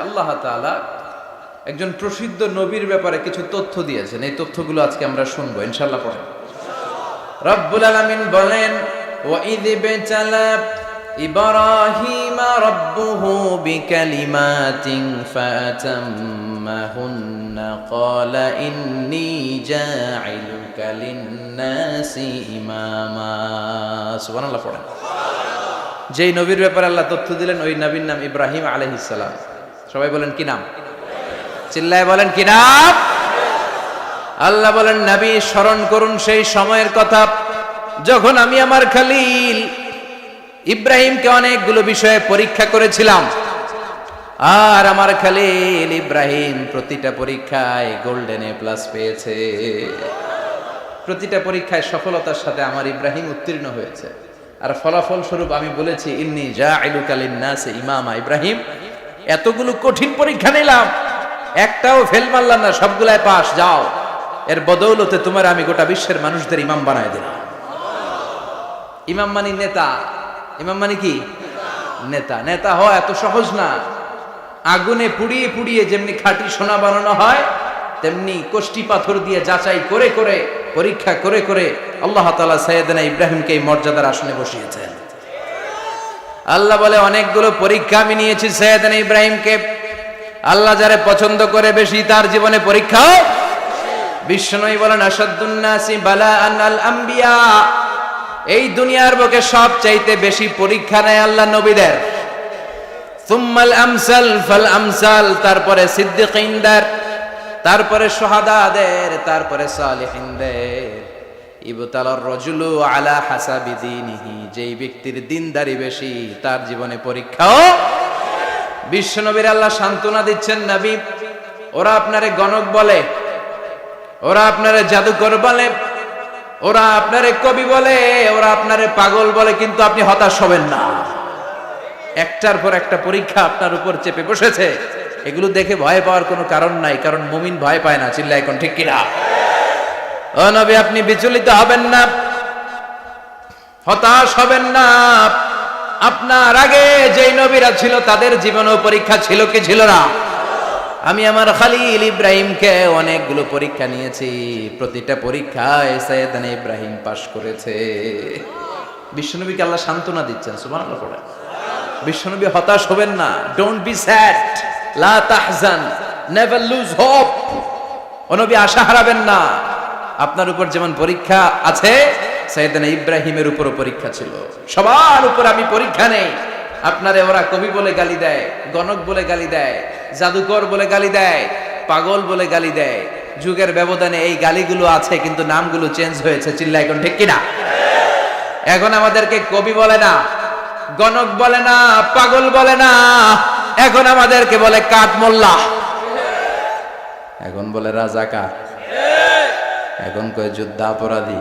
আল্লাহ তাআলা একজন প্রসিদ্ধ নবীর ব্যাপারে কিছু তথ্য দিয়েছেন। এই তথ্যগুলো আজকে আমরা শুনবো ইনশাআল্লাহ। পড়েন। রব্বুল আলামিন বলেন, ওয়া ইয বিতালা ইব্রাহিমা রাব্বুহু বিকালিমাতিন ফাতাম্মাহুন্না ক্বালা ইন্নী জাঈলুকা লিন-নাসি ইমামা। সুবহানাল্লাহ। পড়েন। যেই নবীর ব্যাপারে আল্লাহ তথ্য দিলেন ওই নবীর নাম ইব্রাহিম আলাইহিস সালাম। সবাই বলেন কি নাম? চিল্লায় বলেন কি নাম? আল্লাহ বলেন, নবী স্মরণ করুন সেই সময়ের কথা যখন আমি আমার খলিল ইব্রাহিমকে অনেকগুলো বিষয়ে পরীক্ষা করেছিলাম, আর আমার খলিল ইব্রাহিম প্রতিটা পরীক্ষায় গোল্ডেন এ প্লাস পেয়েছে। প্রতিটা পরীক্ষায় সফলতার সাথে আমার ইব্রাহিম উত্তীর্ণ হয়েছে। আর ফলাফল স্বরূপ আমি বলেছি, ইন্নী জাঈলুকা লিন-নাসি ইমামা। ইব্রাহিম, এতগুলো কঠিন পরীক্ষা নিলাম, একটাও ফেল মারলাম না, সবগুলাই পাস। যাও, এর বদৌলতে তোমার আমি গোটা বিশ্বের মানুষদের ইমাম বানায় দিলাম। ইমাম মানে নেতা। ইমাম মানে কি? নেতা। নেতা হওয়া এত সহজ না। আগুনে পুড়িয়ে পুড়িয়ে যেমনি খাঁটি সোনা বানানো হয়, তেমনি কষ্টি পাথর দিয়ে যাচাই করে করে পরীক্ষা করে করে আল্লাহ তাআলা সাইয়েদনা ইব্রাহিমকে এই মর্যাদার আসনে বসিয়েছেন। আল্লাহ বলে, অনেকগুলো পরীক্ষা আমি নিয়েছি সাইয়েদনা ইব্রাহিমকে। আল্লাহ যারে পছন্দ করে বেশি তার জীবনে পরীক্ষাও। বিশ্বনবী বলেন, আশাদ্দুন নাসি বালাআন আল আম্বিয়া। এই দুনিয়ার বুকে সবচাইতে বেশি পরীক্ষা নেয় আল্লাহ নবীদের। সুম্মাল আমসাল ফাল আমসাল, তারপরে সিদ্দিকিনদের, তারপরে শুহাদাদের, তারপরে সালিহিনদের। ইবতালার রাজুলু আলা হাসাবি দীনিহি, যেই ব্যক্তির দিনদারি বেশি তার জীবনে পরীক্ষাও। বিশ্বনবীর আল্লাহ সান্ত্বনা দিচ্ছেন, নবী, ওরা আপনারে গণক বলে, ওরা আপনারে জাদুকর বলে, ওরা আপনারে কবি বলে, ওরা আপনারে পাগল বলে, কিন্তু আপনি হতাশ হবেন না। একটার পর একটা পরীক্ষা আপনার উপর চেপে বসেছে। এগুলো দেখে ভয় পাওয়ার কোনো কারণ নাই, কারণ মুমিন ভয় পায় না। চিল্লায় এখন ঠিক কিনা? ও নবী, আপনি বিচলিত হবেন না, হতাশ হবেন না। আপনার আগে যেই নবীরা ছিল তাদের জীবনেও পরীক্ষা ছিল কি ছিল না? আমি আমার খলিল ইব্রাহিমকে অনেকগুলো পরীক্ষা নিয়েছি, প্রতিটা পরীক্ষায় সাইয়েদনা ইব্রাহিম পাশ করেছে। বিশ্বনবীকে আল্লাহ সান্ত্বনা দিচ্ছেন। সুবহানাল্লাহ। পড়ে। বিশ্বনবী হতাশ হবেন না। ডোন্ট বি স্যাড, লা তাহজান, নেভার লুজ হোপ। ও নবী, আশা হারাবেন না। আপনার উপর যেমন পরীক্ষা আছে, সাইয়েদনা ইব্রাহিমের উপরও পরীক্ষা ছিল। সবার উপর আমি পরীক্ষা নেই। আপনারে ওরা কবি বলে গালি দেয়, গণক বলে গালি দেয়, জাদুকর বলে গালি দেয়, পাগল বলে গালি দেয়। যুগের ব্যবধানে এই গালিগুলো আছে, কিন্তু নামগুলো চেঞ্জ হয়েছে। চিল্লা এখন ঠিক কিনা? এখন আমাদেরকে কবি বলে না, গণক বলে না, পাগল বলে না, এখন আমাদেরকে বলে কাঠ মোল্লা, এখন বলে রাজাকার, এখন কয় যুদ্ধাপরাধী।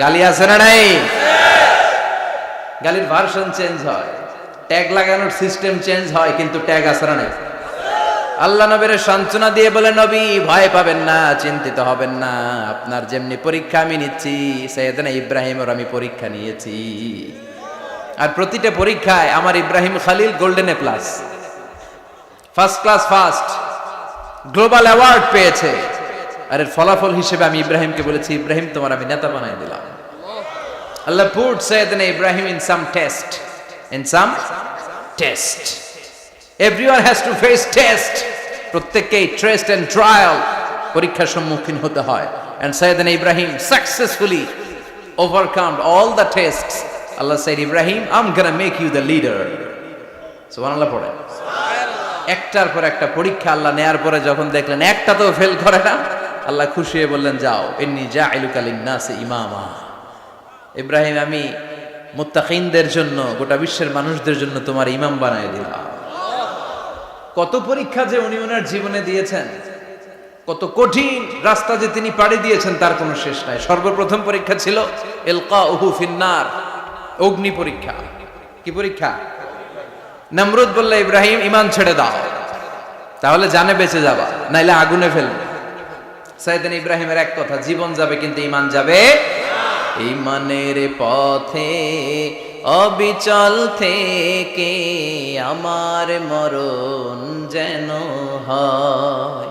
গালি আছে না নাই? গালির ভার্সন চেঞ্জ হয়, ট্যাগ লাগানোর সিস্টেম চেঞ্জ হয়, কিন্তু ট্যাগ আছে না নাই? আল্লাহ নবীর সান্ত্বনা দিয়ে বলে, নবী ভয় পাবেন না, চিন্তিত হবেন না। আপনার যেমনি পরীক্ষা আমি নিচ্ছি, সাইয়েদনা ইব্রাহিমের আমি পরীক্ষা নিয়েছি। আর প্রতিটা পরীক্ষায় আমার Ibrahim Khalil golden A plus, first class first, global award পেয়েছে। আর এর ফলাফল হিসেবে আমি ইব্রাহিমকে বলেছি, ইব্রাহিম তোমার আমি নেতা বানাই দিলাম। Allah put Sayyidina Ibrahim in some test. In some test. Everyone has to face test. প্রত্যেককেই test and trial, পরীক্ষার সম্মুখীন হতে হয়। And Sayyidina Ibrahim successfully overcome all the tests. Allah said, Ibrahim, I'm gonna make you the leader. সুবহানাল্লাহ। পড়ে। একটার পর একটা পরীক্ষা আল্লাহ নেয়ার পরে যখন দেখলেন একটা তো ফেল করে না, আল্লাহ খুশি হয়ে বললেন, যাও, ইন্নী জাঈলুকা লিন-নাসি ইমামা। ইব্রাহিম, আমি মুত্তাকিনদের জন্য, গোটা বিশ্বের মানুষদের জন্য তোমার ইমাম বানায় দিলাম। কত পরীক্ষা যে উনি ওনার জীবনে দিয়েছেন, কত কঠিন রাস্তা যে তিনি পাড়ি দিয়েছেন, তার কোনো শেষ নাই। সর্বপ্রথম পরীক্ষা ছিল ইলকাউহু ফিন্নার, অগ্নি পরীক্ষা। কি পরীক্ষা? নমরুদ বলল, ইব্রাহিম ঈমান ছেড়ে দাও, তাহলে জানে বেঁচে যাবা, নাইলে আগুনে ফেলবে। সাইয়েদনা ইব্রাহিমের এক কথা, জীবন যাবে কিন্তু ঈমান যাবে। ঈমানের পথে অবিচল থেকে আমার মরণ যেন হয়,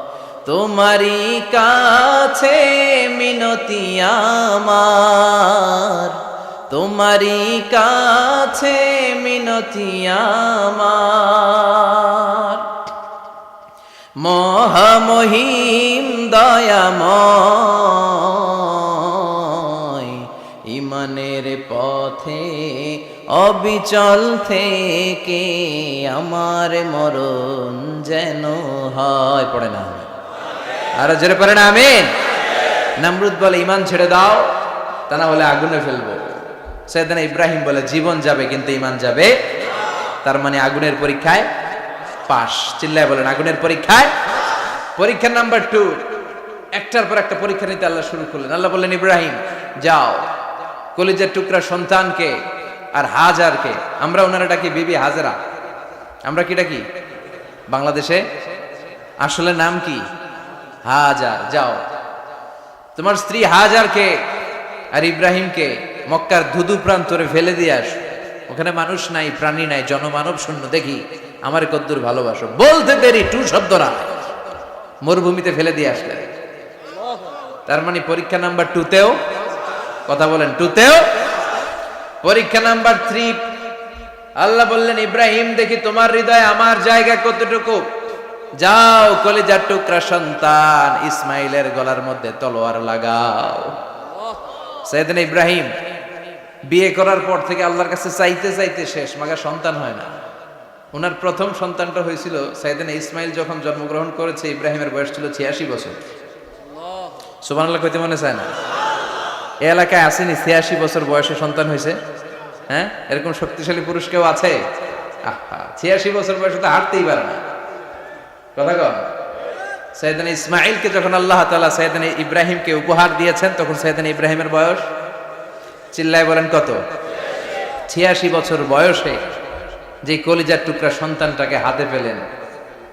তোমারই কাছে মিনতি আমার, তোমারই কাছে মিনতি আমার। মহামহিম দয়াময় ইমানের পথে অবিচল থেকে আমার মরণ যেন হয়। পড়ে না আর জোরে পড়ে না আমিন। নমরুদ বলে ঈমান ছেড়ে দাও, তা না হলে আগুনে ফেলবো। সাইয়েদনা ইব্রাহিম বলে জীবন যাবে কিন্তু ঈমান যাবে। তার মানে আগুনের পরীক্ষায় পাস। চিল্লায় বলেন আগুনের পরীক্ষায়। পরীক্ষা নাম্বার 2, একটার পর একটা পরীক্ষা নিতে আল্লাহ শুরু করলেন। আল্লাহ বললেন ইব্রাহিম যাও, কলিজার টুকরা সন্তানকে আর হাজারকে, আমরা ওনারা ডাকি বিবি হাজরা, আমরা কি ডাকি বাংলাদেশে, আসলে নাম কি হাজার, যাও তোমার স্ত্রী হাজারকে আর ইব্রাহিমকে মক্কার ধুধু প্রান্তরে ফেলে দিয়ে আস। ওখানে মানুষ নাই, প্রাণী নাই, জনমানব শূন্য, দেখি আমার কদ্দুর ভালোবাসো। বলতে দেরি, টু শব্দ না, মরুভূমিতে ফেলে দিয়ে আসলেন। তার মানে পরীক্ষা নাম্বার 2তেও, কথা বলেন 2তেও। পরীক্ষা নাম্বার 3, আল্লাহ বললেন ইব্রাহিম দেখি তোমার হৃদয়ে আমার জায়গা কতটুকু, যাও কলিজার টুকরা সন্তান ইসমাইলের গলার মধ্যে তলোয়ার লাগাও। সাইয়েদনা ইব্রাহিম বিয়ে করার পর থেকে আল্লাহর কাছে চাইতে চাইতে শেষ, মাগা সন্তান হয় না। ওনার প্রথম সন্তানটা হয়েছিল সাইয়েদনা ইসমাইল যখন জন্মগ্রহণ করেছে, ইব্রাহিমের বয়স ছিল 86 বছর। সুবহানাল্লাহ কইতে মনে চায় না? এই এলাকায় আসেনি 86 বছর বয়সে সন্তান হয়েছে? হ্যাঁ, এরকম শক্তিশালী পুরুষ কেউ আছে? 86 বছর বয়সে তো হাঁটতেই পারে না, কথা কন। সাইয়েদনা ইসমাইলকে যখন আল্লাহ তাআলা সাইয়েদনা ইব্রাহিমকে উপহার দিয়েছেন, তখন সাইয়েদনা ইব্রাহিমের বয়স, চিল্লায় বলেন কত? 86 বছর বয়সে যে কলিজার টুকরা সন্তানটাকে হাতে পেলেন,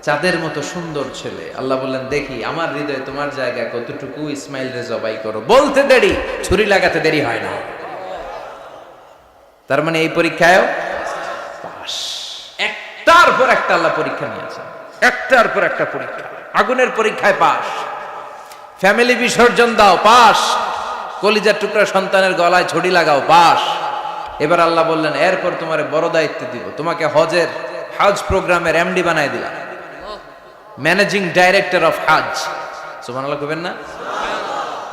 চাঁদের মতো সুন্দর ছেলে। আল্লাহ বললেন দেখি আমার হৃদয়ে তোমার জায়গা কতটুকু, ইসমাইল রে জবাই করো। বলতে দেরি, ছুরি লাগাতে দেরি হয় না। তার মানে এই পরীক্ষায়ও পাস। একটার পর একটা আল্লাহ পরীক্ষা নিয়েছে, একটার পর একটা পরীক্ষা। আগুনের পরীক্ষায় পাস, ফ্যামিলি বিসর্জন দাও পাস, কলিজার টুকরা সন্তানের গলায় ছড়ি লাগাও পাস। এবার আল্লাহ বললেন এরপর তোমার বড় দায়িত্ব দিব, তোমাকে হজ প্রোগ্রামের এমডি বানাই দিলাম, ম্যানেজিং ডাইরেক্টর অফ হজ। সুবহানাল্লাহ কইবেন না?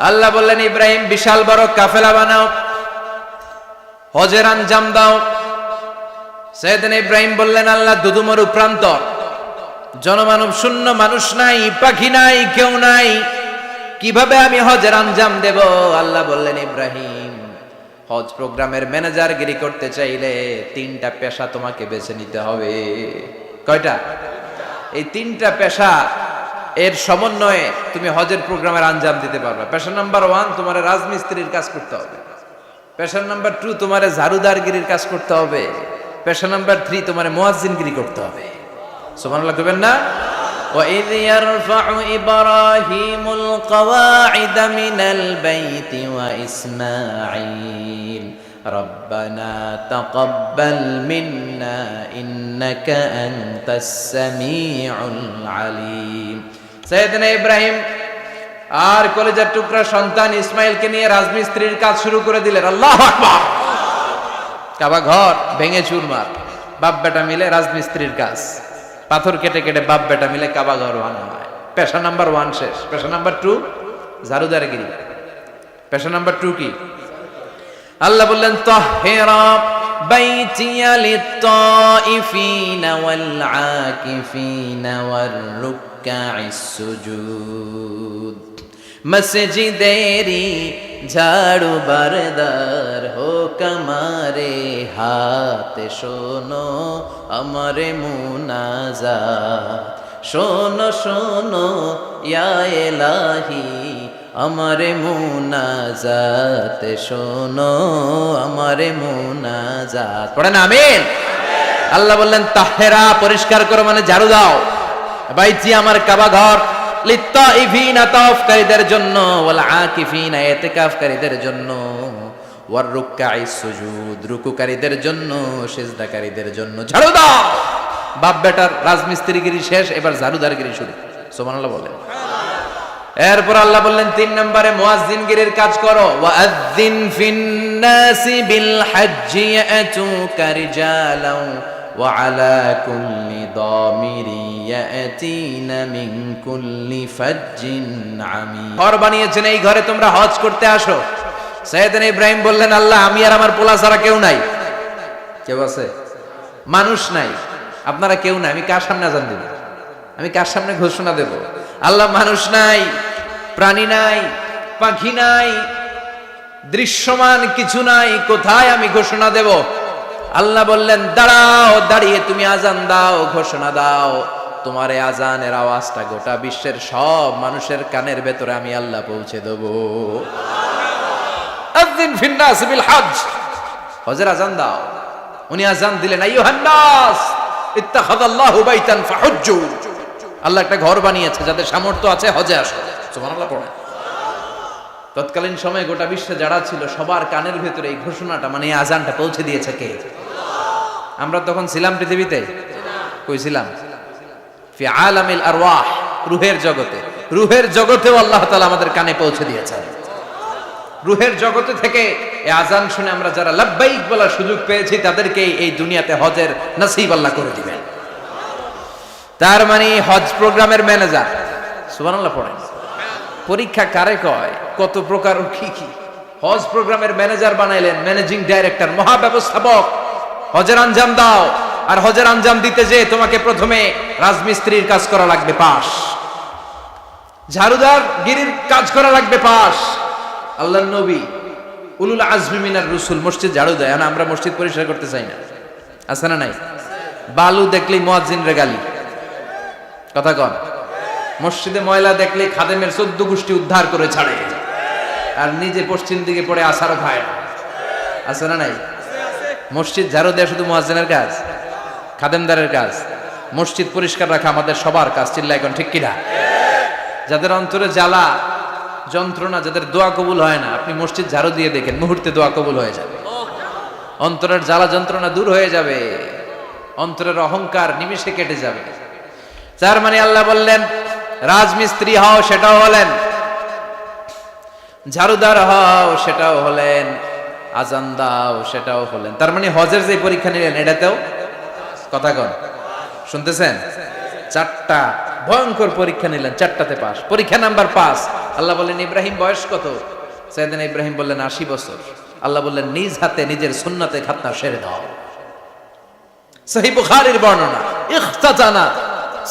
আল্লাহ বললেন ইব্রাহিম বিশাল বড় কাফেলা বানাও, হজের আঞ্জাম দাও। সাইয়েদনা ইব্রাহিম বললেন আল্লাহ দুদুমরু প্রান্তর, জনমানব শূন্য, মানুষ নাই, পাখি নাই, কেউ নাই, কিভাবে আমি হজের আঞ্জাম দেব? আল্লাহ বললেন ইব্রাহিম হজ প্রোগ্রামের ম্যানেজারগিরি করতে চাইলে 3টা পেশা তোমাকে বেছে নিতে হবে। কয়টা? এই 3টা পেশা এর সমন্বয়ে তুমি হজের প্রোগ্রামের আঞ্জাম দিতে পারবে। পেশা নাম্বার 1 তোমার রাজমিস্ত্রির কাজ করতে হবে। পেশা নাম্বার 2 তোমার ঝাড়ুদারগিরির কাজ করতে হবে। পেশা নাম্বার 3 তোমার মুয়াজ্জিনগিরি করতে হবে। সুবহানাল্লাহ কইবেন না? وَإِذْ يَرْفَعُ إِبْرَاهِيمُ الْقَوَاعِدَ مِنَ الْبَيْتِ وَإِسْمَاعِيلُ رَبَّنَا تَقَبَّلْ مِنَّا إِنَّكَ أَنْتَ السَّمِيعُ الْعَلِيمُ। সাইয়েদনা ইব্রাহিম আর কলিজার টুকরা সন্তান ইসমাইলকে নিয়ে রাজমিস্ত্রির কাজ শুরু করে দিলেন। আল্লাহু আকবার। কাবা ঘর ভেঙে চুরমার, বাপ বেটা মিলে রাজমিস্ত্রির কাজ, পাথর কেটে কেটে বাপ বেটা মিলে কাবা ঘর বানানো হয়। পেশা নাম্বার 1 শেষ। পেশা নাম্বার 2 ঝাড়ুদারগিরি। পেশা নাম্বার 2 কি? আল্লাহ বললেন তাহহিরা বাইতিয়া লিত-তাইফিনা ওয়াল আকিফিনা ওয়ার রুকআইস সুজুদ। মসজিদেরি ঝাড়ু বারদার হোক আমারে হাত, শোনো আমারে মুনাজাত, শোনো শোনো ইয়া ইলাহি আমারে মুনাজাত, শোনো আমারে মুনাজাত। পড়েন আমিন। আল্লাহ বললেন তাহেরা পরিষ্কার করো, মানে ঝাড়ু দাও। বাইতি আমার কাবা ঘর, লিত্তাইফিনা তাওয়াফকারীদের জন্য, ওয়াল আকিফিনা ইতিকাফকারীদের জন্য, ওয়ার রুকআইস সুজুদ, রুকুকারীদের জন্য, সিজদাকারীদের জন্য ঝাড়ু দাও। বাপ বেটার রাজমিস্ত্রিগিরি শেষ, এবার ঝাড়ুদারগিরি শুরু। সুবহানাল্লাহ বলেন। এরপর আল্লাহ বললেন 3 নম্বরে মুয়াজ্জিনগিরির কাজ করো। ওয়াআযযিন ফিন-নাসি বিল হজ্জি ইয়াতুকা রিজালাও ওয়া আলা কুল্লি দামিরি ইয়াতিনা মিন কুল্লি ফাজ্জিন আমিক। ঘর বানিয়েছেন, এই ঘরে তোমরা হজ করতে আসো। সাইয়েদনা ইব্রাহিম বললেন, আল্লাহ আমি আর আমার পোলা ছাড়া কেউ নাই। কেউ আছে? মানুষ নাই, আপনারা কেউ নাই, আমি কার সামনে আযান দেব? আমি কার সামনে ঘোষণা দেব? আল্লাহ মানুষ নাই, প্রাণী নাই, পাখি নাই, দৃশ্যমান কিছু নাই, কোথায় আমি ঘোষণা দেব? আল্লাহ বললেন, দাঁড়াও, দাঁড়িয়ে তুমি আজান দাও, ঘোষণা দাও। তোমার এই আজানের আওয়াজটা গোটা বিশ্বের সব মানুষের কানের ভেতরে আমি আল্লাহ পৌঁছে দেব। আযিন ফিন-নাস বিল হজ্জ, হজের আজান দাও। উনি আজান দিলেন, আইয়ুহান নাস ইত্তাখাযাল্লাহু বাইতান ফাহুজ্জু। আল্লাহ একটা ঘর বানিয়েছে, যাদের সামর্থ্য আছে হজে আসো। সুবহানাল্লাহ পড়ে। তৎকালীন সময়ে গোটা বিশ্বে যারা ছিল সবার কানের ভেতরে এই ঘোষণাটা, মানে এই আজানটা পৌঁছে দিয়েছে কে? আমরা তখন ছিলাম পৃথিবীতে? কই ছিলাম? ফি আলামিল আরওয়াহ, রূহের জগতে। রূহের জগতেও আল্লাহ তাআলা আমাদের কানে পৌঁছে দিয়েছেন। রূহের জগতে থেকে এই আজান শুনে আমরা যারা লাব্বাইক বলার সুযোগ পেয়েছি, তাদেরকে এই দুনিয়াতে হজের নসিব আল্লাহ করে দিবেন। তার মানে হজ প্রোগ্রামের ম্যানেজার। সুবহানাল্লাহ পড়েন। পরীক্ষা কারে কয়? কত প্রকার কি কি। হজ প্রোগ্রামের ম্যানেজার বানাইলেন, ম্যানেজিং ডাইরেক্টর, মহাব্যবস্থাপক। হজের আঞ্জাম দাও, আর হজের আঞ্জাম দিতে যে তোমাকে প্রথমে রাজমিস্ত্রির কাজ করা লাগবে পাস, ঝাড়ুদার গিরির কাজ করা লাগবে পাস। আল্লাহর নবী উলুল আজমি মিনার রসুল মসজিদ ঝাড়ু দেয়, না আমরা মসজিদ পরিষ্কার করতে চাই না? আছে না নাই? বালু দেখলেই মুয়াজ্জিনরে গালি, কথা কন। মসজিদে ময়লা দেখলে খাদেমের 14 গোষ্ঠী উদ্ধার করে ছাড়ে, আর নিজে পশ্চিম দিকে পড়ে আসারও খায় না। আছে না নাই? মসজিদ ঝাড়ু দেওয়া শুধু মুয়াজ্জিনের কাজ, খাদেমদারের কাজ। মসজিদ পরিষ্কার রাখা আমাদের সবার কাজ। চিল্লা এখন ঠিক কিনা? যাদের অন্তরে জ্বালা যন্ত্রণা, যাদের দোয়া কবুল হয় না, আপনি মসজিদ ঝাড়ু দিয়ে দেখেন, মুহূর্তে দোয়া কবুল হয়ে যাবে। অন্তরের জ্বালা যন্ত্রণা দূর হয়ে যাবে, অন্তরের অহংকার নিমিষে কেটে যাবে। তার মানে আল্লাহ বললেন রাজমিস্ত্রি হও, সেটাও হলেন, ঝাড়ুদার হও, সেটাও হলেন, আজান দাও, সেটাও হলেন। তার মানে হজের যে পরীক্ষা নিলেন, এটাতেও, কথা কন, শুনতেছেন? 4টা ভয়ঙ্কর পরীক্ষা নিলেন, 4টাতে পাস। পরীক্ষা নাম্বার 5। আল্লাহ বললেন, ইব্রাহিম বয়স কত? সাইয়েদনা ইব্রাহিম বললেন 80 বছর। আল্লাহ বললেন, নিজ হাতে নিজের সুন্নতে খাতনা সেরে দাও। সহিহ বুখারীর বর্ণনা, ইখতাতানা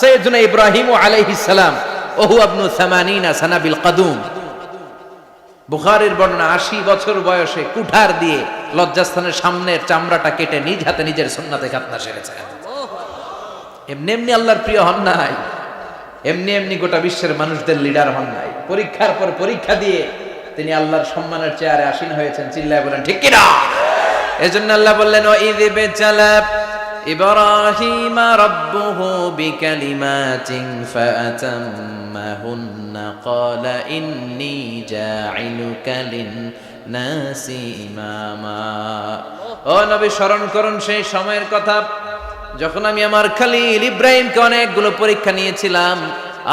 সাইয়েদনা ইব্রাহিম আলাইহিস সালাম ওহু ইবনু 80 সানা বিল কদুম। বুখারীর বর্ণনা, 80 বছর বয়সে কুঠার দিয়ে লজ্জাস্থানের সামনের চামড়াটা কেটে নিজ হাতে নিজের সুন্নতে খাতনা সেরেছেন। এমনি এমনি আল্লাহর প্রিয় হন নাই, এমনি এমনি গোটা বিশ্বের মানুষদের লিডার হন নাই। পরীক্ষার পর পরীক্ষা দিয়ে তিনি আল্লাহর সম্মানের চেয়ারে আসীন হয়েছেন। চিল্লায় বলেন ঠিক কিনা? এজন্য আল্লাহ বললেন, ওয়াইয ইবতালা ইব্রাহিমা রাব্বুহু বিকালিমাতিন ফাআতাম্মাহুন্না ক্বালা ইন্নী জাঈলুকা লিন-নাসি ইমামা। ও নবী, স্মরণ করুন সেই সময়ের কথা যখন আমি আমার খলিল ইব্রাহিমকে অনেকগুলো পরীক্ষা নিয়েছিলাম,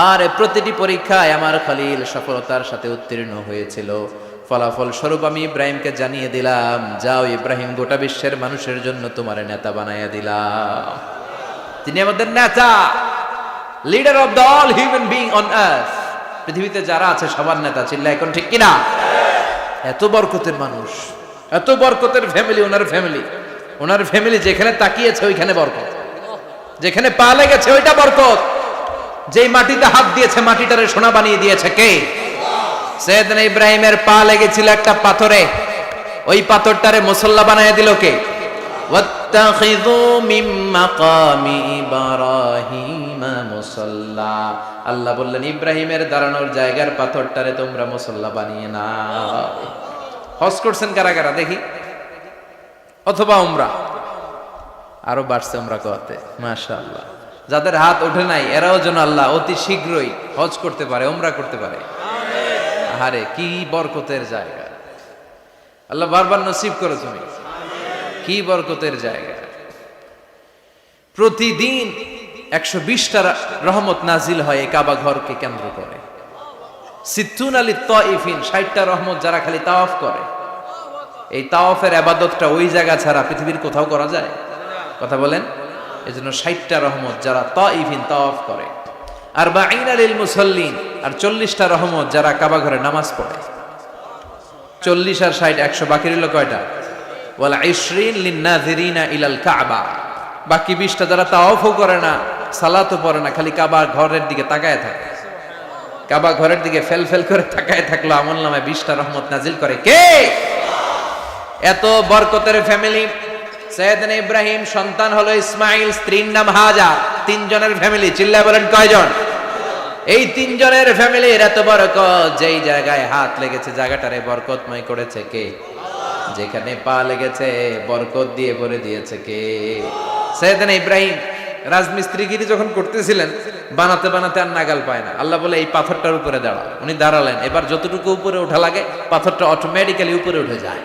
আর প্রতিটি পরীক্ষায় আমার খলিল সফলতার সাথে উত্তীর্ণ হয়েছিল। ফলাফল স্বরূপ আমি ইব্রাহিমকে জানিয়ে দিলাম, যাও ইব্রাহিম, গোটা বিশ্বের মানুষের জন্য তোমার নেতা বানাইয়া দিলাম। তিনি আমাদের নেতা, leader of the all human being on earth. পৃথিবীতে যারা আছে সবার নেতা। চিল্লা এখন ঠিক কিনা? এত বরকতের মানুষ, এত বরকতের ফ্যামিলি, ওনার ফ্যামিলি যেখানে তাকিয়েছে ওইখানে বরকত, যেখানে পা লেগেছে ওইটা বরকত। যেই মাটিতে হাত দিয়েছে মাটিটারে সোনা বানিয়ে দিয়েছে কে? সাইয়েদনা ইব্রাহিমের পা লেগেছিল একটা পাথরে, ওই পাথরটারে মুসল্লা বানিয়ে দিল কে? ওয়াত্তাখিযু মিন মাকামি ইব্রাহিমা মুসাল্লা। আল্লাহ বললেন, ইব্রাহিমের দাঁড়ানোর জায়গার পাথরটারে তোমরা মুসল্লা বানিয়ে নাও। হজ করছেন কারা কারা দেখি? অথবা উমরা? আরো বাড়ছে উমরা করতে, মাশাআল্লাহ। যাদের হাত ওঠে নাই এরাও যেন আল্লাহ অতি শীঘ্রই হজ করতে পারে, উমরা করতে পারে। আরে কি বরকতের জায়গা! আল্লাহ বারবার নসিব করো তুমি। কি বরকতের জায়গা! প্রতিদিন 120টা রহমত নাজিল হয় এই কাবা ঘরকে কেন্দ্র করে। সিত্তুন আলী তাইফিন, 60টা রহমত যারা খালি তাওয়াফ করে। এই তাওয়াফের ইবাদতটা ওই জায়গা ছাড়া পৃথিবীর কোথাও করা যায়? কথা বলেন। এজন্য 60টা রহমত যারা তাইফিন তাওয়াফ করে, আর 40 লিল মুসাল্লিন, আর 40টা রহমত যারা কাবা ঘরে নামাজ পড়ে। 40 আর 60 100, বাকি রইল কয়টা? ওয়াল 20 লিন নাযিরিনা ইলাল কাবা। বাকি 20টা যারা তাওয়াফও করে না, সালাতও পড়ে না, খালি কাবা ঘরের দিকে তাকায় থাকে। কাবা ঘরের দিকে ফেল ফেল করে তাকায় থাকলো, আমলনামায় 20টা রহমত নাজিল করে কে? এত বরকতের ফ্যামিলি। সাইয়েদনা ইব্রাহিম সন্তান হলো ইসমাইল, স্ত্রীর নাম হাজার। 3 জনের ফ্যামিলি, চিল্লায় বলেন কয়জন? এই 3 জনের ফ্যামিলির এত বরকত, যেই জায়গায় হাত লেগেছে জায়গাটারে বরকতময় করেছে কে? যেখানে পা লেগেছে বরকত দিয়ে ভরে দিয়েছে কে? সাইয়েদনা ইব্রাহিম রাজমিস্ত্রিগিরি যখন করতেছিলেন, বানাতে বানাতে আর নাগাল পায় না। আল্লাহ বলে এই পাথরটার উপরে দাঁড়া। উনি দাঁড়ালেন। এবার যতটুকু উপরে ওঠা লাগে পাথরটা অটোমেটিক্যালি উপরে উঠে যায়,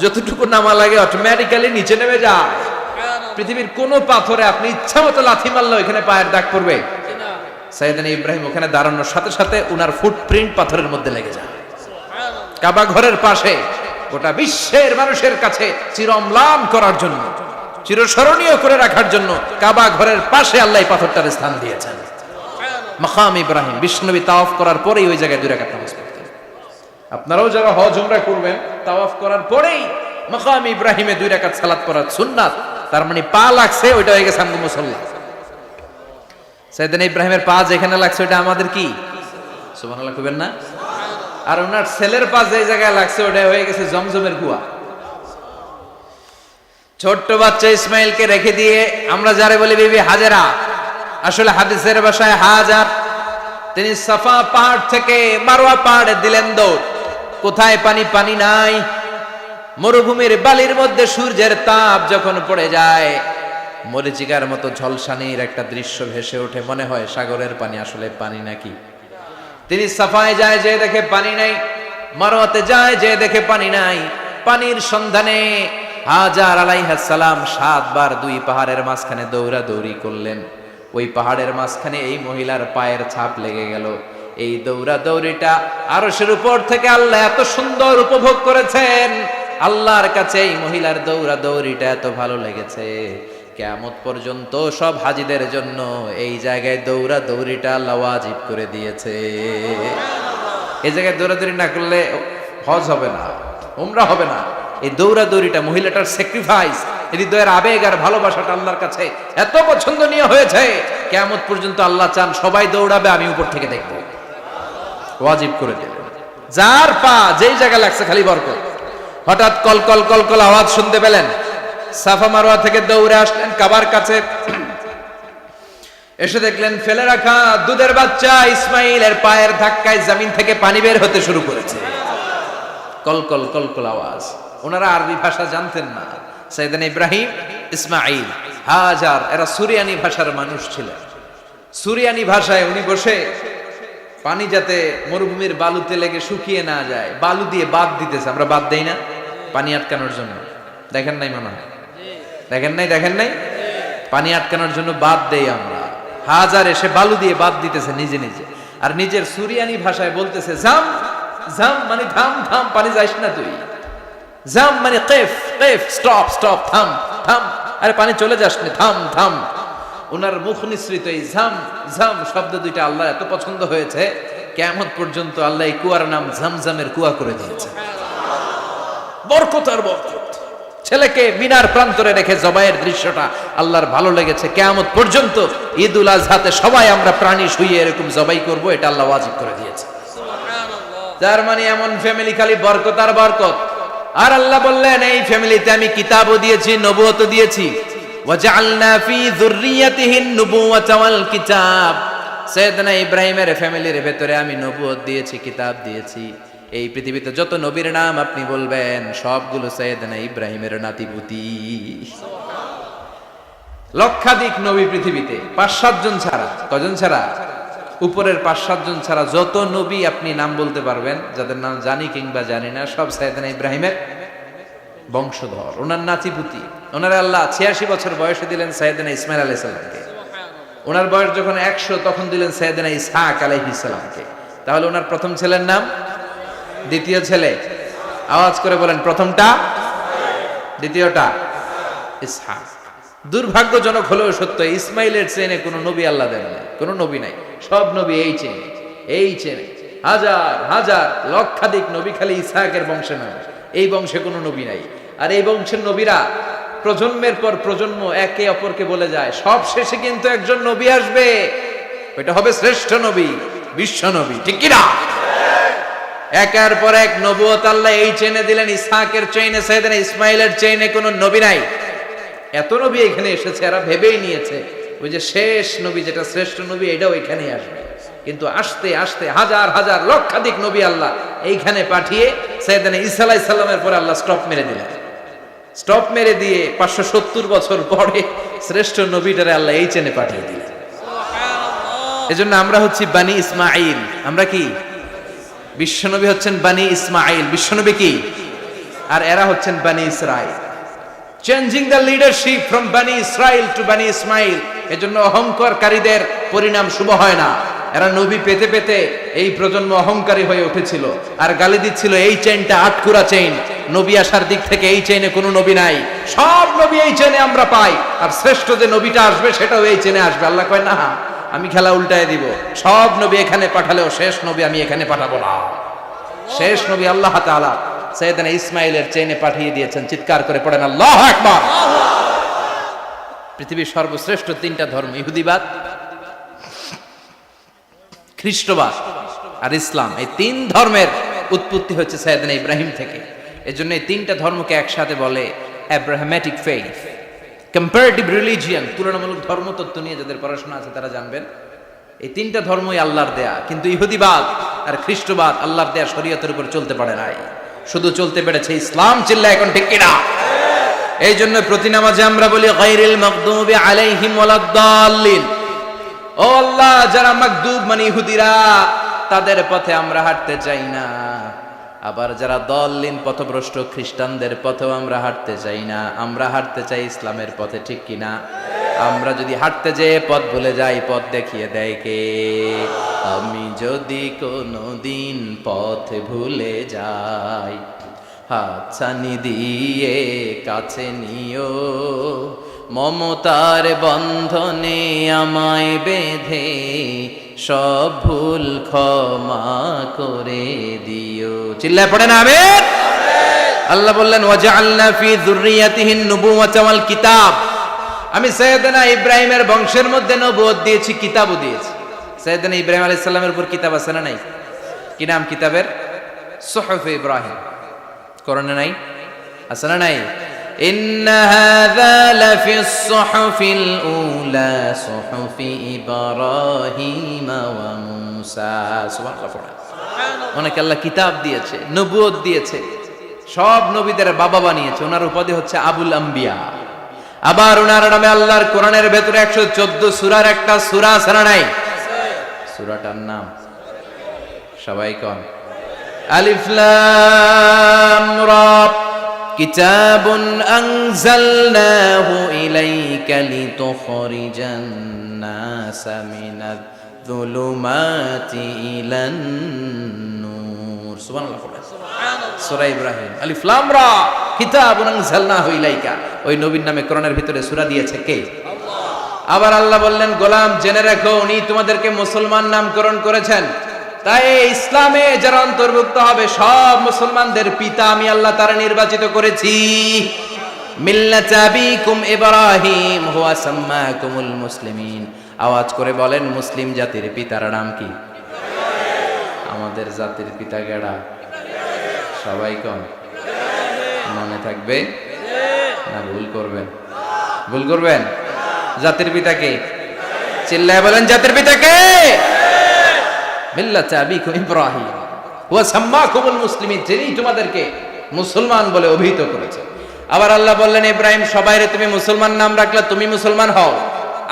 যতটুকু নামা লাগে অটোমেটিক্যালি নিচে নেমে যায়। পৃথিবীর কোন পাথরে আপনি ইচ্ছা মতো লাথি মারলে এখানে পায়ের দাগ পড়বে? সাইয়েদনা ইব্রাহিম ওখানে দাঁড়ানোর সাথে সাথে উনার ফুটপ্রিন্ট পাথরের মধ্যে লেগে যায়। কাবা ঘরের পাশে গোটা বিশ্বের মানুষের কাছে চিরম্লান করার জন্য, চিরস্মরণীয় করে রাখার জন্য কাবা ঘরের পাশে আল্লাহ এই পাথরটার স্থান দিয়েছেন। মাকাম ইব্রাহিম। বিষ্ণুনবী তাওয়াফ করার পরেই ওই জায়গায় 2 রাকাত নামাজ পড়তেন। আপনারাও যারা হজ উমরা করবেন, তাওয়াফ করার পরেই মাকাম ইব্রাহিমে 2 রাকাত সালাত পড়ার সুন্নাত। তার মানে পা লাগছে, ওইটা হয়ে গেছে আমগো মুসাল্লা। সাইয়েদনা ইব্রাহিমের পা যেখানে লাগছে ওটা আমাদের কি? সুবহানাল্লাহ কইবেন না? আর ওনার ছেলের পা যে জায়গায় লাগছে ওটা হয়ে গেছে জমজমের কুয়া। ছোট্ট বাচ্চা ইসমাইলকে রেখে দিয়ে আমরা যারে বলি বিবি হাজেরা, আসলে হাদিসের ভাষায় হাজার, তিনি সাফা পাহাড় থেকে মারওয়া পাহাড়ে দিলেন দৌড়। কোথায় পানি? পানি নাই। মরুভূমির বালির মধ্যে সূর্যের তাপ যখন পড়ে যায়, মরিচিকার মতো ঝলসানির একটা দৃশ্য ভেসে ওঠে, মনে হয় সাগরের পানি, আসলে পানি নাকি। তিনি সাফায় যায়, যে দেখে পানি নাই। মারওয়াতে যায়, যে দেখে পানি নাই। পানির সন্ধানে হাজার আলাইহিস সালাম 7 বার 2 পাহাড়ের মাঝখানে দৌড়াদৌড়ি করলেন। ওই পাহাড়ের মাঝখানে এই মহিলার পায়ের ছাপ লেগে গেল। এই দৌড়াদৌড়িটা আরশের উপর থেকে আল্লাহ এত সুন্দর উপভোগ করেছেন। আল্লাহর কাছে এই মহিলার দৌড়াদৌড়িটা এত ভালো লেগেছে, কিয়ামত পর্যন্ত সব হাজীদের জন্য এই জায়গায় দৌড়াদৌড়িটা আল্লাহ ওয়াজিব করে দিয়েছে। এই জায়গায় দৌড়াদৌড়ি না করলে হজ হবে না, উমরা হবে না। এই দৌড়াদৌড়িটা, মহিলাটার স্যাক্রিফাইস, হৃদয়ের আবেগ আর ভালোবাসাটা আল্লাহর কাছে এত পছন্দনীয় হয়েছে, কিয়ামত পর্যন্ত আল্লাহ চান সবাই দৌড়াবে, আমি উপর থেকে দেখব। ওয়াজিব করে দিলেন। যার পা যেই জায়গায় লাগছে খালি বরকত। হঠাৎ কল কল কল কল আওয়াজ শুনতে পেলেন। সাফা মারওয়া থেকে দৌড়ে আসলেন কাবার কাছে। এসে দেখলেন ফেলে রাখা দুধের বাচ্চা ইসমাইলের পায়ের ধাক্কায় জমিন থেকে পানি বের হতে শুরু করেছে। কল কল কল কল আওয়াজ। ওনারা আরবি ভাষা জানতেন না। সাইয়েদনা ইব্রাহিম, ইসমাইল, হাজার এরা সুরিয়ানি ভাষার মানুষ ছিলেন। সুরিয়ানি ভাষায় উনি বসে পানি যাতে মরুভূমির বালুতে লেগে শুকিয়ে না যায়, বালু দিয়ে বাঁধ দিতেছে। আমরা বাঁধ দেই না পানি আটকানোর জন্য? দেখেন নাই মনে হয়? দেখেন নাই? পানি আটকানোর জন্য বাঁধ দেই আমরা। হাজার এসে বালু দিয়ে বাঁধ দিতেছে নিজে নিজে, আর নিজের সুরিয়ানি ভাষায় বলতেছে জাম জাম, মানে থাম থাম, পানি যাইস না তুই। জাম মানে কেফ কেফ, স্টপ স্টপ, থাম থাম, আরে পানি চলে যাস না, থাম থাম। ওনার মুখ নিঃসৃত এই ঝাম ঝাম শব্দ দুইটা আল্লাহ এত পছন্দ হয়েছে, কিয়ামত পর্যন্ত আল্লাহ এই কুয়ার নাম ঝমঝমের কুয়া করে দিয়েছে। বরকত আর বরকত। ছেলেকে মিনার প্রান্তরে রেখে জবাইয়ের দৃশ্যটা আল্লাহর ভালো লেগেছে। কিয়ামত পর্যন্ত ঈদুল আজহাতে সবাই আমরা প্রাণী শুইয়ে এরকম জবাই করব, এটা আল্লাহ ওয়াজিব করে দিয়েছে। তার মানে এমন ফ্যামিলি খালি বরকত আর বরকত। আর আল্লাহ বললেন এই ফ্যামিলিতে আমি কিতাবও দিয়েছি, নবুয়তও দিয়েছি। ওয়াজআলনা ফি যুররিয়াতিহিন নুবুওয়াতা ওয়াল কিতাব। সাইয়েদনা ইব্রাহিমের ফ্যামিলির ভেতরে আমি নবুয়ত দিয়েছি, কিতাব দিয়েছি। এই পৃথিবীতে যত নবীর নাম আপনি বলবেন সবগুলো সাইয়েদনা ইব্রাহিমের নাতিপুতি। লক্ষাধিক নবী পৃথিবীতে, 5-7 জন ছাড়া। কজন ছাড়া? উপরের 5-7 জন ছাড়া যত নবী আপনি নাম বলতে পারবেন, যাদের নাম জানি কিংবা জানি না, সব সাইয়েদনা ইব্রাহিমের বংশধর, ওনার নাতিপুতি। ওনারা আল্লাহ 86 বছর বয়সে দিলেন সাইয়েদনা ইসমাইল আলাইহিস সালামকে। ওনার বয়স যখন 100 তখন দিলেন সাইয়েদনা ইসহাক আলাইহিস সালামকে। তাহলে ওনার প্রথম ছেলের নাম, দ্বিতীয় ছেলে, আওয়াজ করে বলেন, প্রথমটা, দ্বিতীয়টা ইসহাক। দুর্ভাগ্যজনক হলেও সত্য, ইসমাইলের চেনে কোনো নবী আল্লাহ দেন না, কোনো নবী নাই। সব নবী এই চেনে হাজার হাজার লক্ষাধিক নবী খালি ইসহাকের বংশে নয়, এই বংশে কোনো নবী নাই। আর এই বংশের নবীরা প্রজন্মের পর প্রজন্ম একে অপরকে বলে যায়, সব শেষে কিন্তু একজন নবী আসবে, ওইটা হবে শ্রেষ্ঠ নবী, বিশ্ব নবী, ঠিক কি না? একের পর এক নবুয়ত আল্লাহ এই চেনে দিলেন। ইসহাকের চেইনে, সাইয়েদনা ইসমাইলের চেইনে কোনো নবী নাই। এত নবী এখানে এসেছে, এরা ভেবেই নিয়েছে ওই যে শেষ নবী, যেটা শ্রেষ্ঠ নবী, এটাও এখানেই আসবে। কিন্তু আস্তে আস্তে হাজার হাজার লক্ষাধিক নবী আল্লাহ এইখানে পাঠিয়ে সাইয়েদনা ঈসা আলাইহিস সালামের পরে আল্লাহ স্টপ মেরে দিলেন। স্টপ মেরে দিয়ে 570 বছর পরে শ্রেষ্ঠ নবীটারে আল্লাহ এই চেনে পাঠিয়ে দিলেন। এজন্য আমরা হচ্ছি বানি ইসমাইল। আমরা কি? বিশ্বনবী হচ্ছেন বানি ইসমাইল, বিশ্বনবী কি? আর এরা হচ্ছেন বানি Israil. Changing the leadership from বানি ইসরাইল টু বানি ইসমাইল। এজন্য অহংকারকারীদের পরিণাম শুভ হয় না। এরা নবী পেতে পেতে এই প্রজন্ম অহংকারী হয়ে উঠেছিল আর গালি দিচ্ছিল এই চেইনটা আটকুরা চেইন, নবী আসার দিক থেকে এই চেইনে কোনো নবী নাই, সব নবী এই চেইনে আমরা পাই, আর শ্রেষ্ঠ যে নবীটা আসবে সেটাও এই চেইনে আসবে। আল্লাহ কয় না, আমি খেলা উল্টায় দিব, সব নবী এখানে পাঠালেও শেষ নবী আমি এখানে পাঠাবো না। শেষ নবী আল্লাহ তাআলা সাইয়েদনা ইসমাইলের চেইনে পাঠিয়ে দিয়েছেন। চিৎকার করে পড়েন আল্লাহু আকবার। পৃথিবীর সর্বশ্রেষ্ঠ 3টা ধর্ম, ইহুদিবাদ, খ্রিস্টবাদ আর ইসলাম, এই 3 ধর্মের উৎপত্তি হচ্ছে সাইয়েদনা ইব্রাহিম থেকে। এজন্য এই 3টা ধর্মকে একসাথে বলে অ্যাব্রাহামেটিক ফেইথ, কম্পারেটিভ রিলিজিয়ন। তুলনামূলক ধর্মতত্ত্ব নিয়ে যাদের পড়াশোনা আছে তারা জানবেন এই 3টা ধর্মই আল্লাহর দেয়া, কিন্তু ইহুদিবাদ আর খ্রিস্টবাদ আল্লাহর দেয়া শরীয়তের উপর চলতে পারে নাই, শুধু চলতে পেরেছে ইসলাম। চিল্লা এখন ঠিক কিনা? এই জন্য প্রতি নামাজে আমরা বলি গায়রিল মাগদুবি আলাইহিম ওয়ালাদ-দাল্লিন। ও আল্লাহ, যারা মাগদুব মানে ইহুদিরা, তাদের পথে আমরা হাঁটতে চাই না। আবার যারা দল্লিন পথভ্রষ্ট খ্রিস্টানদের পথেও আমরা হাঁটতে চাই না, আমরা হাঁটতে চাই ইসলামের পথে, ঠিক কিনা? আমরা যদি হাঁটতে যেয়ে পথ ভুলে যাই, পথ দেখিয়ে দেয় কে? আমি যদি কোনোদিন পথ ভুলে যাই, হাতছানি দিয়ে কাছে নিও, মমতার বন্ধনে আমায় বেঁধে সব ভুল ক্ষমা করে দিও। চিল্লায় পড়েন আমিন। আল্লাহ বললেন ওয়াজআলনা ফি যুররিয়াতিহিন নুবুওয়াতা ওয়াল কিতাব। আমি সাইয়েদনা ইব্রাহিমের বংশের মধ্যে নবুয়ত দিয়েছি, কিতাবও দিয়েছি। সাইয়েদনা ইব্রাহিম আলাইহিস সালামের উপর কিতাব আছে না নাই? কি নাম কিতাবের? সুহুফ ইব্রাহিম। কোরআনে নাই? আছে না নাই? ইন্না হাযা লাফিস সুহুফিল উলা সুহুফি ইব্রাহিম ওয়া মূসা। সুবহানাল্লাহ। অনেক আল্লাহ কিতাব দিয়েছে, নবুয়ত দিয়েছে, সব নবীদের বাবা বানিয়েছে। ওনার উপাধি হচ্ছে আবুল আম্বিয়া। আবার ওনার নামে আল্লাহর কোরআনের ভেতরে 114 সূরার একটা সূরা আছে না নাই? সূরাটার নাম সবাই কোন? আলিফ লাম রা। কিতাবুন আনজালনাহু ইলাইকা লিতুখরিজান নাসা মিনাজ যুলুমাতি ইলান নূর। সুবহানাল্লাহ। সূরা ইব্রাহিম, আলিফ লাম রা, কিতাবুন আনজালনাহু ইলাইকা। ওই নবীর নামে কোরআনের ভিতরে সূরা দিয়েছে কে? আল্লাহ। আবার আল্লাহ বললেন, গোলাম জেনে রাখো, উনি তোমাদেরকে মুসলমান নামকরণ করেছেন। তাই ইসলামে যারা অন্তর্ভুক্ত হবে সব মুসলমানদের পিতা আমি আল্লাহ তারা নির্বাচিত করেছি। মিল্লাতা আবিকুম ইব্রাহিম হুয়া সাম্মাকুমুল মুসলিমিন। আওয়াজ করে বলেন, মুসলিম জাতির পিতার নাম কি? আমাদের জাতির পিতা কেডা? সবাই কোন? মনে থাকবে না ভুল করবেন? ভুল করবেন? জাতির পিতা কে? চিল্লায় বলেন, জাতির পিতা কে? মিল্লাতা আবিকুম ইব্রাহিম ওয়া সাম্মাকুমুল মুসলিমিন, যিনি তোমাদেরকে মুসলমান বলে অভিহিত করেছে। আবার আল্লাহ বললেন, ইব্রাহিম সবাইরে তুমি মুসলমান নাম রাখলে, তুমি মুসলমান হও।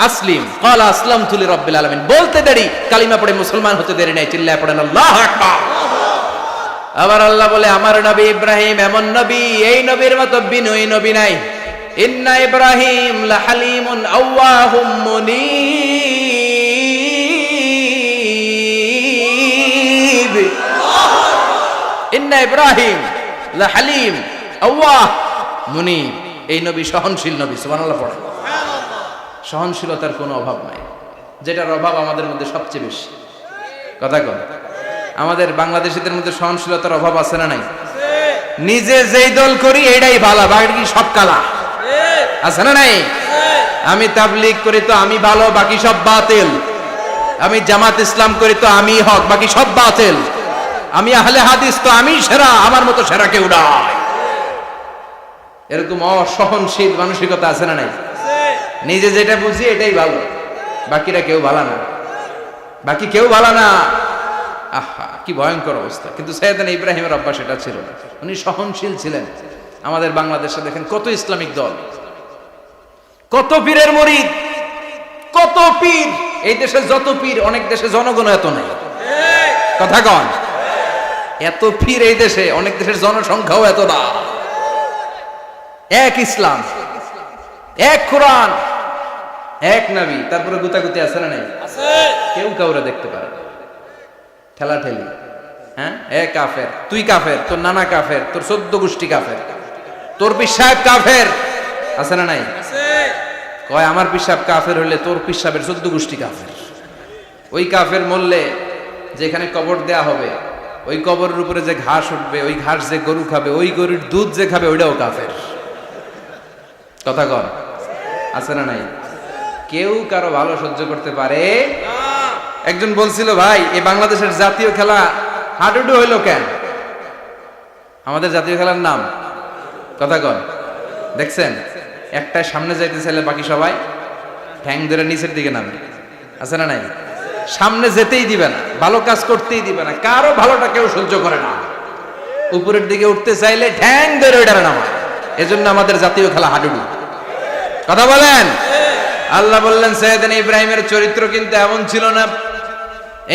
আসলিম ক্বালা আসলামতু লিরাব্বিল আলামিন, বলতে দেরি, কালিমা পড়ে মুসলমান হতে দেরি নাই, চিল্লায় পড়েন আল্লাহু আকবার। আবার আল্লাহ বলে আমার নবী ইব্রাহিম এমন নবী, এই নবীর মতো বিনয়ী নবী নাই। ইন্না ইব্রাহিম লাহালিমুন আওয়াহুম মুনীব। ইন্না ইব্রাহিম লাহালিম আওয়াহ মুনীব, এই নবী সহনশীল নবী। সুবহানাল্লাহ পড়ে। সহনশীলতার কোনো অভাব নাই, যেটার অভাব আমাদের মধ্যে সবচেয়ে বেশি। কথা কন, আমাদের বাংলাদেশিদের মধ্যে সহনশীলতার অভাব আছে না নাই? নিজে যেই দল করি এটাই ভালো, বাকি সব কালা, আছে না নাই? আমি তাবলীগ করি তো আমি ভালো, বাকি সব বাতিল। আমি জামাত ইসলাম করি তো আমি হক, বাকি সব বাতিল। আমি আহলে হাদিস তো আমি সেরা, আমার মতো সেরা কেউ নাই। এরকম অসহনশীল মানসিকতা আছে না নাই? নিজে যেটা বুঝি এটাই ভালো, বাকিরা কেউ ভালো না, বাকি কেউ ভালো না। আহা, কি ভয়ঙ্কর অবস্থা। কিন্তু সাইয়েদনা ইব্রাহিমের অভ্যাস এটা ছিল না, উনি সহনশীল ছিলেন। আমাদের বাংলাদেশে দেখেন কত ইসলামিক দল, কত পীরের মুরিদ, কত পীর। এই দেশে যত পীর, অনেক দেশে জনগণ এত নাই। কথা কন, এত পীর এই দেশে, অনেক দেশের জনসংখ্যাও এত না। এক ইসলাম, এক কোরআন, এক নবী, তারপরে গুতাগুতি আছে না নাই? কেউ কাউরে দেখতে পারে না, ঠেলা ঠেলি। হ্যাঁ, এ কাফের, তুই কাফের, তোর নানা কাফের, তোর 14 গোষ্ঠী কাফের, তোর পিসাব কাফের, আছে না নাই? কয় আমার পিসাব কাফের হইলে তোর পিসাবের 14 গোষ্ঠী কাফের। ওই কাফের মরলে যেখানে কবর দেয়া হবে, ওই কবরের উপরে যে ঘাস উঠবে, ওই ঘাস যে গরু খাবে, ওই গরুর দুধ যে খাবে, ওইটাও কাফের। কথা কন, আছে না নাই? কেউ কারো ভালো সহ্য করতে পারে। একজন বলছিল, ভাই এই বাংলাদেশের জাতীয় খেলা হাডুডু হইলো কেন? আমাদের জাতীয় খেলার নাম, কথা কন, দেখছেন? একটা সামনে যাইতে চাইলে বাকি সবাই ঠ্যাং ধরে নিচের দিকে নামে, আছে না নাই? সামনে যেতেই দিবে না, ভালো কাজ করতেই দিবে না, কারো ভালোটা কেউ সহ্য করে না। উপরের দিকে উঠতে চাইলে ঠ্যাং ধরে ওইটারে নামায়। এজন্য আমাদের জাতীয় খেলা হাডুডু। কথা বলেন। আল্লাহ বললেন সাইয়েদনা ইব্রাহিমের চরিত্র কিন্তু এমন ছিল না।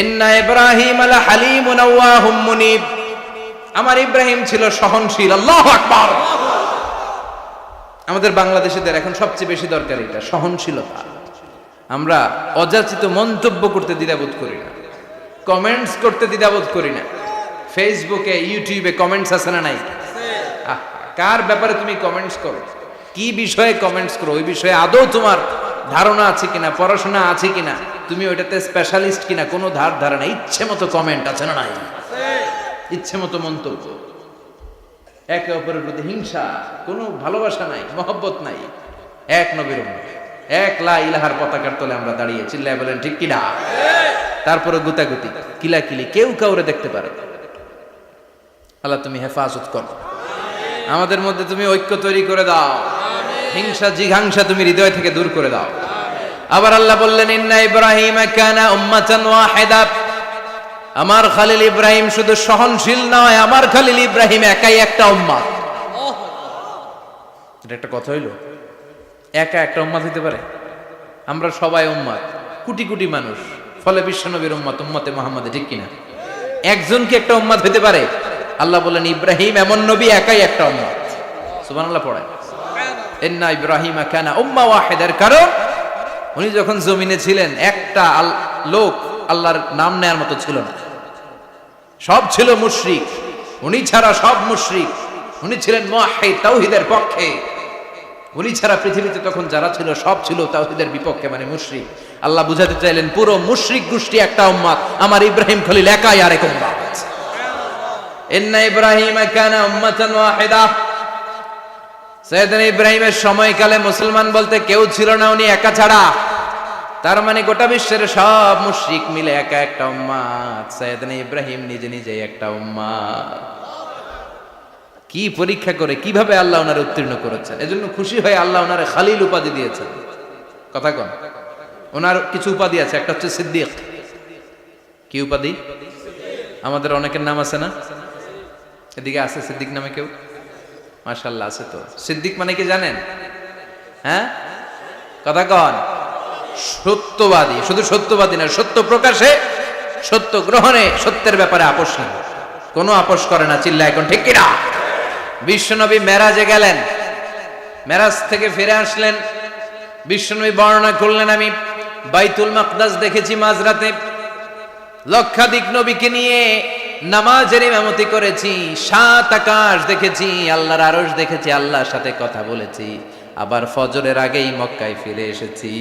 ইন্না ইব্রাহিম লাহালিমুন আওয়াহুম মুনীব, আমার ইব্রাহিম ছিল সহনশীল। আল্লাহু আকবার। আমাদের বাংলাদেশিদের এখন সবচেয়ে বেশি দরকার এটা, সহনশীলতা। আমরা অযাচিত মন্তব্য করতে দ্বিধাবোধ করি না, কমেন্টস করতে দ্বিধাবোধ করি না। ফেসবুকে, ইউটিউবে কমেন্টস আছে না নাই? কার ব্যাপারে তুমি কমেন্টস করো, কি বিষয়ে কমেন্টস করো, ওই বিষয়ে আদৌ তোমার ধারণা আছে কিনা, পড়াশোনা আছে কিনা, তুমি ওইটাতে স্পেশালিস্ট কিনা, কোনো ধারণা। ইচ্ছে মতো কমেন্ট আছে না নাই? ইচ্ছে মতো মন্তব্য, একে অপরের প্রতি হিংসা, কোনো ভালোবাসা নাই, মহব্বত নাই। এক নবীর উম্মত, এক লা ইলাহার পতাকার তলে আমরা দাঁড়িয়ে, চিল্লায় বলেন ঠিক কিনা? তারপরে গুতাগুতি, কিলাকিলি, কেউ কাউরে দেখতে পারে। আল্লাহ তুমি হেফাজত করো, আমাদের মধ্যে তুমি ঐক্য তৈরি করে দাও, হিংসা জিঘাংসা তুমি হৃদয় থেকে দূর করে দাও। আবার আল্লাহ বললেন ইন্না ইব্রাহিম কানা উম্মাতান ওয়াহিদা, আমার খলিল ইব্রাহিম শুধু সহনশীল নয়, আমার খলিল ইব্রাহিম একাই একটা উম্মাত। এটা একটা কথা হইল? একা একটা উম্মাত হইতে পারে? আমরা সবাই উম্মাত, কোটি কোটি মানুষ, ফলে বিশ্বনবীর উম্মাত, উম্মতে মুহাম্মাদে, ঠিক কিনা? একজন কি একটা উম্মাত হইতে পারে? আল্লাহ বলেন ইব্রাহিম এমন নবী, একাই একটা উম্মাত। সুবহানাল্লাহ পড়ে। ইন্না ইব্রাহিম কানা উম্মাহ ওয়াহিদার, কারণ উনি যখন জমিনে ছিলেন একটা লোক আল্লাহর নাম নেয়ার মতো ছিল না, সব ছিল মুশরিক। উনি ছাড়া সব মুশরিক। উনি ছিলেন মুওয়াহহিদ, তাওহীদের পক্ষে। উনি ছাড়া পৃথিবীতে তখন যারা ছিল সব ছিল তাওহীদের বিপক্ষে, মানে মুশরিক। আল্লাহ বুঝাতে চাইলেন পুরো মুশরিক গোষ্ঠী একটা উম্মাত, আমার ইব্রাহিম খলিল একাই আরেক উম্মাত। ইন্না ইব্রাহিম কানা উম্মাতান ওয়াহিদা, সাইয়েদনা ইব্রাহিমের সময়কালে মুসলমান বলতে কেউ ছিল না, উনি একা ছাড়া। তার মানে গোটা বিশ্বের সব মুশরিক মিলে একা একটা উম্মাত, সাইয়েদনা ইব্রাহিম নিজে নিজে একটা উম্মাত। কি পরীক্ষা করে, কিভাবে আল্লাহ ওনারে উত্তীর্ণ করেছেন। এজন্য খুশি হয়ে আল্লাহ ওনারে খালিল উপাধি দিয়েছেন। কথা কন, ওনার কিছু উপাধি আছে, একটা হচ্ছে সিদ্দিক। কি উপাধি? আমাদের অনেকের নাম আছে না? এদিকে আছে সিদ্দিক নামে কেউ? মাশাআল্লাহ আছে তো। সিদ্দিক মানে কি জানেন? হ্যাঁ, কথা কন। সত্যবাদী, শুধু সত্যবাদী না, সত্য প্রকাশে, সত্য গ্রহণে, সত্যের ব্যাপারে আপোষ নেই, কোনো আপোষ করে না। চিল্লা এখন ঠিক কিনা? বিশ্বনবী মেরাজে গেলেন, মেরাজ থেকে ফিরে আসলেন, বিশ্বনবী বর্ণনা করলেন, আমি বাইতুল মাকদাস দেখেছি মাঝরাতে, লক্ষাধিক নবীকে নিয়ে নামাজের ইমামতি করেছি, 7 আকাশ দেখেছি, আল্লাহর আরশ দেখেছি, আল্লাহর সাথে কথা বলেছি, আবার ফজরের আগেই মক্কায় ফিরে এসেছি।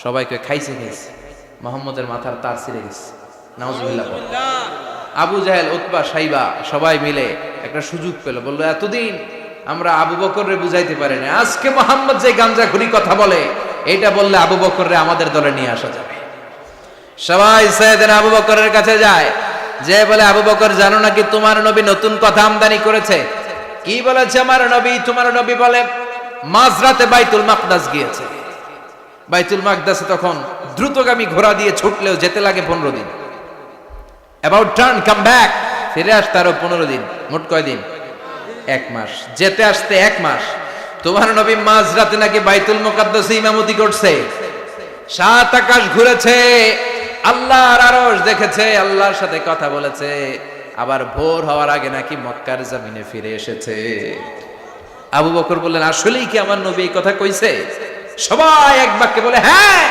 সবাইকে খাইছে খাইছে, মুহাম্মদের মাথার তার ছিঁড়ে গেছে, নাউজুবিল্লাহ। আবু জাহেল, উতবা, সাইবা সবাই মিলে একটা সুযোগ পেল, বললো এতদিন আমরা আবু বকররে বুঝাইতে পারি না, আজকে মুহাম্মদ যে গাঞ্জাখুরি কথা বলে, এটা বললে আবু বকররে আমাদের দলে নিয়ে আসা যাবে। সবাই সাইয়েদনা আবু বকরের কাছে যায়, যে বলে আবু বকর জানো নাকি তোমার নবী নতুন কথা আমদানি করেছে? কি বলেছে আমার নবী? তোমার নবী বলে মাঝরাতে বাইতুল মাকদাস গিয়েছে। বাইতুল মাকদাসে তখন দ্রুতগামী ঘোড়া দিয়ে ছুটলেও যেতে লাগে 15 দিন। অ্যাবাউট টার্ন কাম ব্যাক, ফিরে আসতে আরো 15 দিন, মোট কয় দিন? 1 মাস, যেতে আসতে 1 মাস। তোমার নবী মাঝরাতে নাকি বাইতুল মুকাদ্দাসে ইমামতি করছে, 7 আকাশ ঘুরেছে, আল্লাহর আরশ দেখেছে, আল্লাহর সাথে কথা বলেছে, আবার ভোর হওয়ার আগে নাকি মক্কার জমিনে ফিরে এসেছে। আবু বকর বললেন আসলেই কি আমার নবী এই কথা কইছে? সবাই এক বাক্যে বলে হ্যাঁ,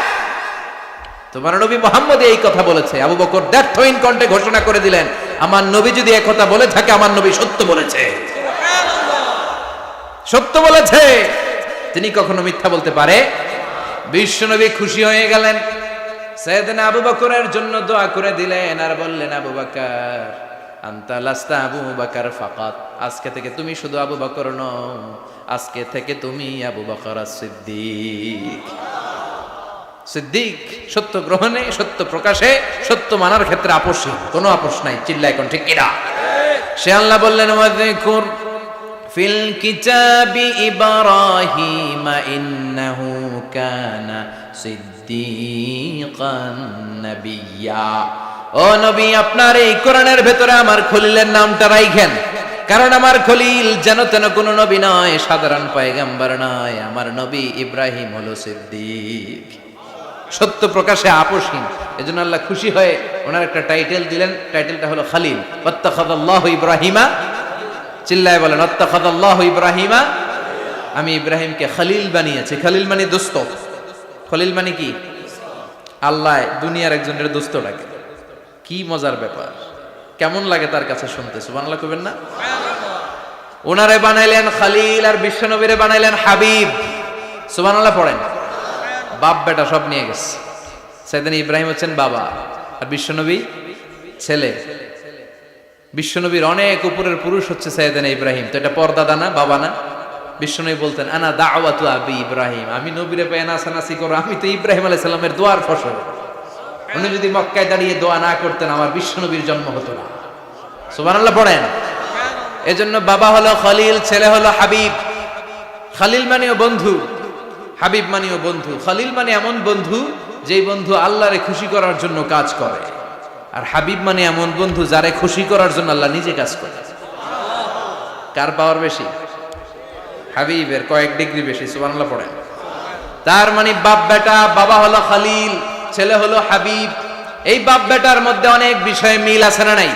তোমার নবী মুহাম্মদ এই কথা বলেছে। আবু বকর দ্ব্যর্থহীন কণ্ঠে ঘোষণা করে দিলেন, আমার নবী যদি এই কথা বলে থাকে, আমার নবী সত্য বলেছে, সত্য বলেছে, তিনি কখনো মিথ্যা বলতে পারে? বিশ্বনবী খুশি হয়ে গেলেন, সাইয়েদনা আবু বকরের জন্য দোয়া করে দিলেন, আর বললেন আবু বকর আনতা লাস্তা আবু বকর ফাকাত, আজকে থেকে তুমি শুধু আবু বকর নও, আজকে থেকে তুমি আবু বকর সিদ্দিক। সিদ্দিক সত্য গ্রহণে, সত্য প্রকাশে, সত্য মানার ক্ষেত্রে আপোষী, কোনো আপোষ নাই। চিল্লা এখন ঠিক কিনা? সে আল্লাহ বললেন ওয়াযকুর ফিল কিতাবি ইব্রাহিম ইন্নাহু কানা সিদ্দিকান নাবিয়্যা। ও নবী, আপনার এই কোরআনের ভেতরে আমার খলিলের নামটা রাখেন, কারণ আমার খলিল যেন তেন কোনো নবী নয়, সাধারণ পয়গম্বর নয়, আমার নবী ইব্রাহিম হলো সিদ্দিক, সত্য প্রকাশে আপোষহীন। এজন্য আল্লাহ খুশি হয়ে ওনার একটা টাইটেল দিলেন, টাইটেলটা হলো খলিল। ওয়াত্তাখাযাল্লাহু ইব্রাহিমা, চিল্লায় বলেন ওয়াত্তাখাযাল্লাহু ইব্রাহিমা, আমি ইব্রাহিমকে খলিল বানিয়েছি। খলিল মানে দোস্ত। খলিল মানে কি? আল্লাহ দুনিয়ার একজনের দোস্ত ডাকে। কি মজার ব্যাপার, কেমন লাগে তার কাছে শুনতে? সুবহানাল্লাহ কইবেন না? ওনারে বানাইলেন খলিল, আর বিশ্বনবীরে বানাইলেন হাবিব। সুবহানাল্লাহ পড়েন। বাপ বেটা সব নিয়ে গেছে। সাইয়েদনা ইব্রাহিম হচ্ছেন বাবা, আর বিশ্বনবী ছেলে। বিশ্বনবীর অনেক উপরের পুরুষ হচ্ছে সাইয়েদনা ইব্রাহিম, তো এটা পরদাদা না, বাবা না? বিশ্বনবী বলতেন আনা দাওয়াতু আবি ইব্রাহিম, আমি নবীরে পেয়ে নাচানাচি করো, আমি তো ইব্রাহিম আলাইহিস সালামের দোয়ার ফসল। উনি যদি মক্কায় দাঁড়িয়ে দোয়া না করতেন, আমার বিশ্বনবীর জন্ম হতো না। সুবহানাল্লাহ পড়েন। এজন্য বাবা হলো খলিল, ছেলে হলো হাবিব। খলিল মানেও বন্ধু, হাবিব মানেও বন্ধু। খলিল মানে এমন বন্ধু যেই বন্ধু আল্লাহরে খুশি করার জন্য কাজ করে, আর হাবিব মানে এমন বন্ধু যারে খুশি করার জন্য আল্লাহ নিজে কাজ করে। কার পাওয়ার বেশি? হাবিবের কয়েক ডিগ্রি বেশি। সুবহানাল্লাহ পড়েন। তার মানে বাপ বেটা, বাবা হলো খলিল, ছেলে হলো হাবিব। এই বাপ বেটার মধ্যে অনেক বিষয়ে মিল আছে না নাই?